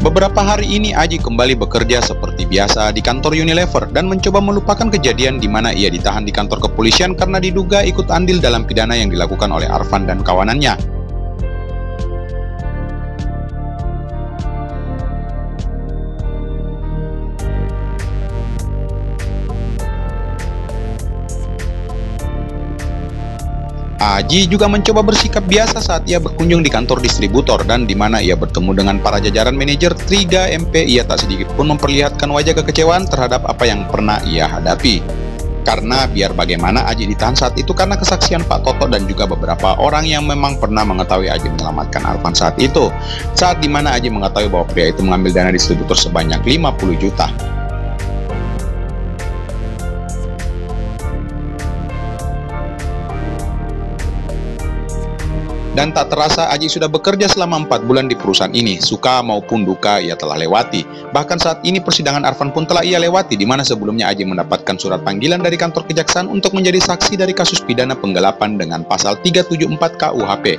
Beberapa hari ini Aji kembali bekerja seperti biasa di kantor Unilever dan mencoba melupakan kejadian di mana ia ditahan di kantor kepolisian karena diduga ikut andil dalam pidana yang dilakukan oleh Arfan dan kawanannya. Aji juga mencoba bersikap biasa saat ia berkunjung di kantor distributor dan di mana ia bertemu dengan para jajaran manajer Triga MP. Ia tak sedikit pun memperlihatkan wajah kekecewaan terhadap apa yang pernah ia hadapi. Karena biar bagaimana Aji ditahan saat itu karena kesaksian Pak Toto dan juga beberapa orang yang memang pernah mengetahui Aji menyelamatkan Arfan saat itu. Saat dimana Aji mengetahui bahwa pria itu mengambil dana distributor sebanyak 50 juta. Dan tak terasa Aji sudah bekerja selama 4 bulan di perusahaan ini. Suka maupun duka ia telah lewati. Bahkan saat ini persidangan Arfan pun telah ia lewati, di mana sebelumnya Aji mendapatkan surat panggilan dari kantor kejaksaan untuk menjadi saksi dari kasus pidana penggelapan dengan pasal 374 KUHP.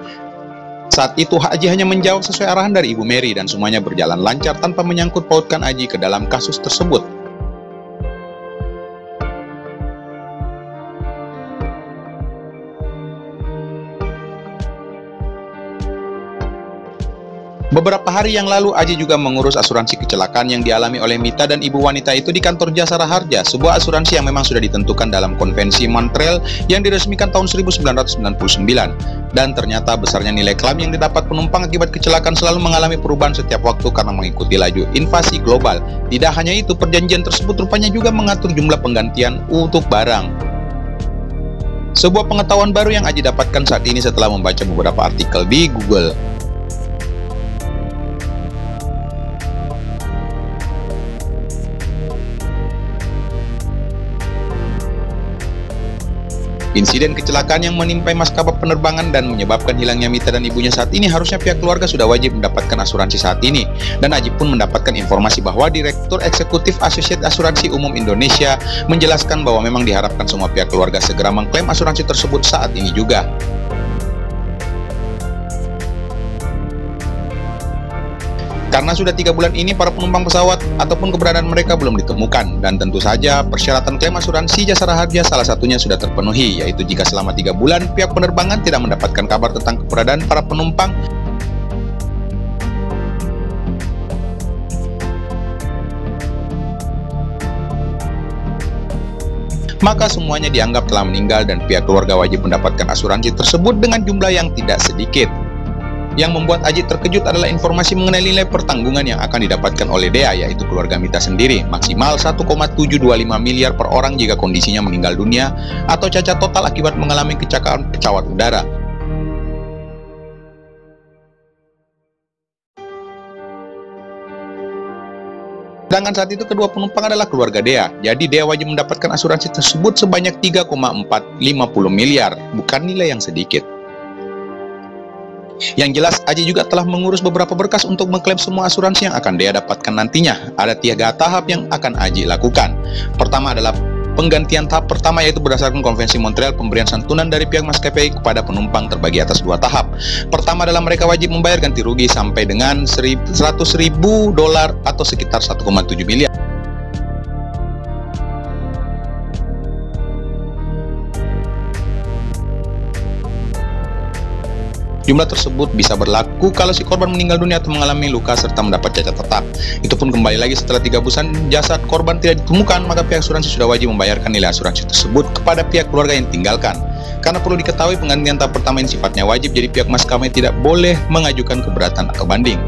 Saat itu Aji hanya menjawab sesuai arahan dari Ibu Mary dan semuanya berjalan lancar tanpa menyangkut pautkan Aji ke dalam kasus tersebut. Beberapa hari yang lalu, Aji juga mengurus asuransi kecelakaan yang dialami oleh Mita dan ibu wanita itu di kantor Jasara Harja, sebuah asuransi yang memang sudah ditentukan dalam konvensi Montreal yang diresmikan tahun 1999. Dan ternyata besarnya nilai klaim yang didapat penumpang akibat kecelakaan selalu mengalami perubahan setiap waktu karena mengikuti laju invasi global. Tidak hanya itu, perjanjian tersebut rupanya juga mengatur jumlah penggantian untuk barang. Sebuah pengetahuan baru yang Aji dapatkan saat ini setelah membaca beberapa artikel di Google. Insiden kecelakaan yang menimpa maskapai penerbangan dan menyebabkan hilangnya Mita dan ibunya saat ini harusnya pihak keluarga sudah wajib mendapatkan asuransi saat ini. Dan Aji pun mendapatkan informasi bahwa Direktur Eksekutif Asosiasi Asuransi Umum Indonesia menjelaskan bahwa memang diharapkan semua pihak keluarga segera mengklaim asuransi tersebut saat ini juga. Karena sudah 3 bulan ini para penumpang pesawat ataupun keberadaan mereka belum ditemukan, dan tentu saja persyaratan klaim asuransi Jasara Harja salah satunya sudah terpenuhi, yaitu jika selama 3 bulan pihak penerbangan tidak mendapatkan kabar tentang keberadaan para penumpang, maka semuanya dianggap telah meninggal dan pihak keluarga wajib mendapatkan asuransi tersebut dengan jumlah yang tidak sedikit. Yang membuat Aji terkejut adalah informasi mengenai nilai pertanggungan yang akan didapatkan oleh Dea, yaitu keluarga Mita sendiri, maksimal 1,725 miliar per orang jika kondisinya meninggal dunia atau cacat total akibat mengalami kecelakaan pesawat udara. Sedangkan saat itu kedua penumpang adalah keluarga Dea, jadi Dea wajib mendapatkan asuransi tersebut sebanyak 3,450 miliar, bukan nilai yang sedikit. Yang jelas, Aji juga telah mengurus beberapa berkas untuk mengklaim semua asuransi yang akan Dea dapatkan nantinya. Ada 3 tahap yang akan Aji lakukan. Pertama adalah penggantian tahap pertama, yaitu berdasarkan konvensi Montreal, pemberian santunan dari pihak maskapai kepada penumpang terbagi atas 2 tahap. Pertama adalah mereka wajib membayar ganti rugi sampai dengan $100.000 atau sekitar 1,7 miliar. Jumlah tersebut bisa berlaku kalau si korban meninggal dunia atau mengalami luka serta mendapat cacat tetap. Itu pun kembali lagi setelah 3 bulan jasad korban tidak ditemukan, maka pihak asuransi sudah wajib membayarkan nilai asuransi tersebut kepada pihak keluarga yang tinggalkan. Karena perlu diketahui penggantian tahap pertama yang sifatnya wajib, jadi pihak maskapai tidak boleh mengajukan keberatan atau banding.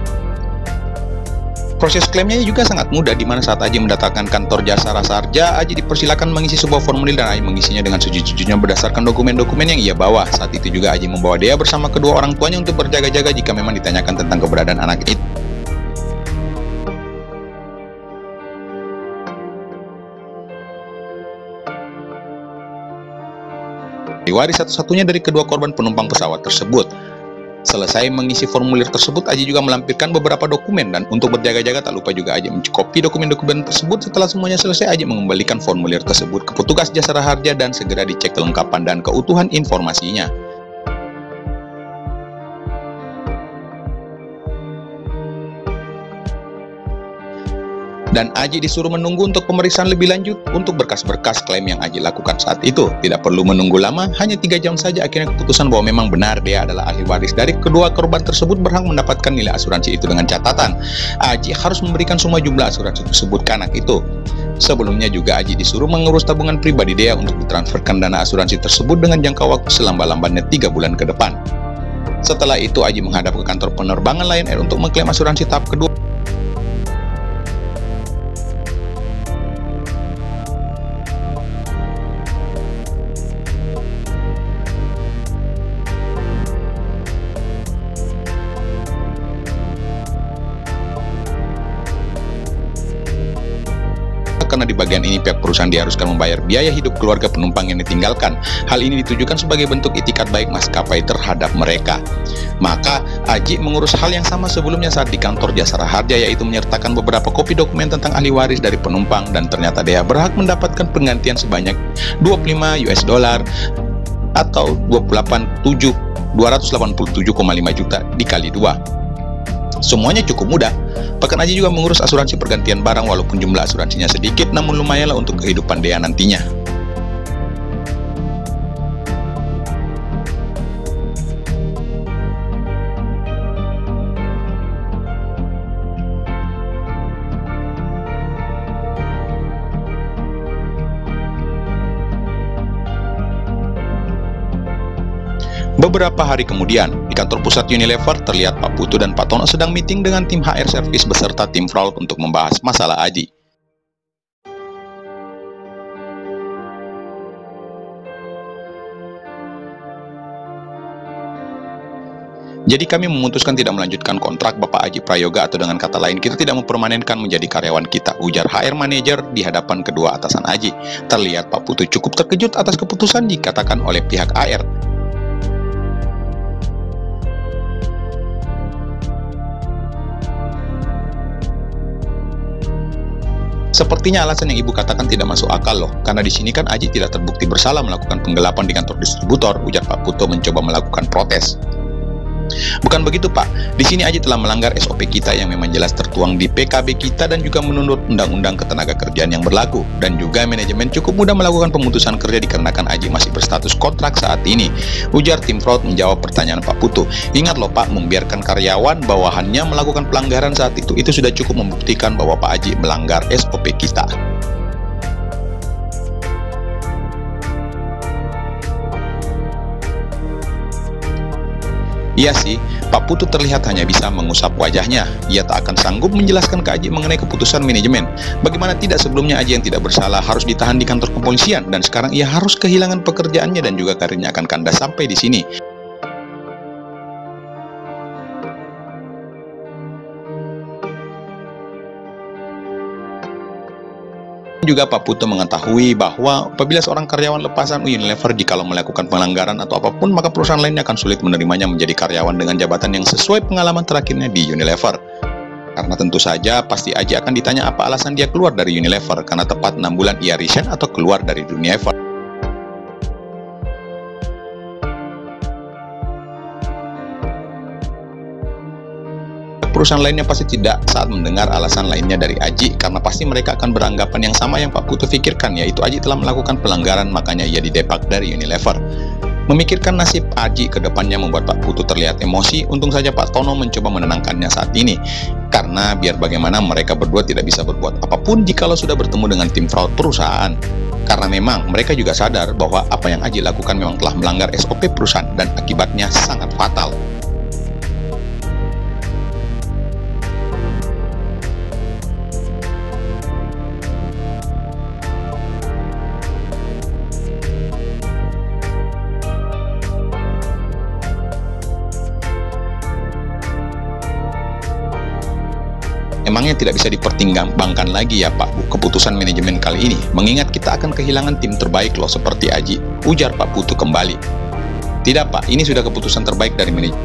Proses klaimnya juga sangat mudah, di mana saat Aji mendatangkan kantor Jasara Harja, Aji dipersilakan mengisi sebuah formulir dan Aji mengisinya dengan sejujurnya berdasarkan dokumen-dokumen yang ia bawa. Saat itu juga Aji membawa Dea bersama kedua orang tuanya untuk berjaga-jaga jika memang ditanyakan tentang keberadaan anak itu. Diwaris satu-satunya dari kedua korban penumpang pesawat tersebut. Selesai mengisi formulir tersebut, Aji juga melampirkan beberapa dokumen, dan untuk berjaga-jaga tak lupa juga Aji mencopi dokumen-dokumen tersebut. Setelah semuanya selesai, Aji mengembalikan formulir tersebut ke petugas Jasara Harja dan segera dicek kelengkapan dan keutuhan informasinya. Dan Aji disuruh menunggu untuk pemeriksaan lebih lanjut untuk berkas-berkas klaim yang Aji lakukan saat itu. Tidak perlu menunggu lama, hanya 3 jam saja akhirnya keputusan bahwa memang benar dia adalah ahli waris dari kedua korban tersebut berhak mendapatkan nilai asuransi itu dengan catatan Aji harus memberikan semua jumlah asuransi tersebut ke anak itu. Sebelumnya juga Aji disuruh mengurus tabungan pribadi dia untuk ditransferkan dana asuransi tersebut dengan jangka waktu selambat-lambatnya 3 bulan ke depan. Setelah itu Aji menghadap ke kantor penerbangan Lion Air untuk mengklaim asuransi tahap kedua. Karena di bagian ini pihak perusahaan diharuskan membayar biaya hidup keluarga penumpang yang ditinggalkan. Hal ini ditujukan sebagai bentuk itikat baik maskapai terhadap mereka. Maka Aji mengurus hal yang sama sebelumnya saat di kantor Jasara Harja, yaitu menyertakan beberapa kopi dokumen tentang ahli waris dari penumpang, dan ternyata dia berhak mendapatkan penggantian sebanyak $25 atau 287,5 juta dikali 2. Semuanya cukup mudah. Bahkan Aji juga mengurus asuransi pergantian barang walaupun jumlah asuransinya sedikit, namun lumayanlah untuk kehidupan dia nantinya. Beberapa hari kemudian, di kantor pusat Unilever terlihat Pak Putu dan Pak Tono sedang meeting dengan tim HR Service beserta tim fraud untuk membahas masalah Aji. Jadi kami memutuskan tidak melanjutkan kontrak Bapak Aji Prayoga, atau dengan kata lain kita tidak mempermanenkan menjadi karyawan kita, ujar HR Manager di hadapan kedua atasan Aji. Terlihat Pak Putu cukup terkejut atas keputusan dikatakan oleh pihak HR. Sepertinya alasan yang ibu katakan tidak masuk akal loh, karena di sini kan Aji tidak terbukti bersalah melakukan penggelapan di kantor distributor, ujar Pak Putu mencoba melakukan protes. Bukan begitu Pak, di sini Aji telah melanggar SOP kita yang memang jelas tertuang di PKB kita dan juga menurut Undang-Undang Ketenagakerjaan yang berlaku, dan juga manajemen cukup mudah melakukan pemutusan kerja dikarenakan Aji masih berstatus kontrak saat ini, ujar tim fraud menjawab pertanyaan Pak Putu. Ingat loh Pak, membiarkan karyawan bawahannya melakukan pelanggaran saat itu sudah cukup membuktikan bahwa Pak Aji melanggar SOP kita. Iya sih, Pak Putu terlihat hanya bisa mengusap wajahnya. Ia tak akan sanggup menjelaskan ke Aji mengenai keputusan manajemen. Bagaimana tidak sebelumnya Aji yang tidak bersalah harus ditahan di kantor kepolisian, dan sekarang ia harus kehilangan pekerjaannya dan juga karirnya akan kandas sampai di sini. Juga Pak Putu mengetahui bahwa apabila seorang karyawan lepasan Unilever jikalau melakukan pelanggaran atau apapun, maka perusahaan lainnya akan sulit menerimanya menjadi karyawan dengan jabatan yang sesuai pengalaman terakhirnya di Unilever. Karena tentu saja pasti Aji akan ditanya apa alasan dia keluar dari Unilever, karena tepat 6 bulan ia resign atau keluar dari Unilever. Perusahaan lainnya pasti tidak saat mendengar alasan lainnya dari Aji, karena pasti mereka akan beranggapan yang sama yang Pak Putu pikirkan, yaitu Aji telah melakukan pelanggaran makanya ia didepak dari Unilever. Memikirkan nasib Aji ke depannya membuat Pak Putu terlihat emosi. Untung saja Pak Tono mencoba menenangkannya saat ini, karena biar bagaimana mereka berdua tidak bisa berbuat apapun jikalau sudah bertemu dengan tim fraud perusahaan. Karena memang mereka juga sadar bahwa apa yang Aji lakukan memang telah melanggar SOP perusahaan dan akibatnya sangat fatal. Emangnya tidak bisa dipertimbangkan lagi ya Pak keputusan manajemen kali ini, mengingat kita akan kehilangan tim terbaik loh seperti Aji, ujar Pak Putu kembali. Tidak Pak, ini sudah keputusan terbaik dari manajemen.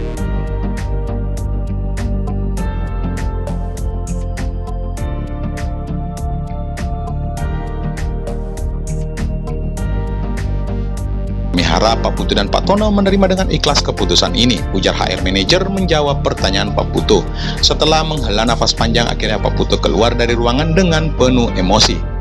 harap Pak Putu dan Pak Tono menerima dengan ikhlas keputusan ini, ujar HR Manager menjawab pertanyaan Pak Putu. Setelah menghela nafas panjang, akhirnya Pak Putu keluar dari ruangan dengan penuh emosi.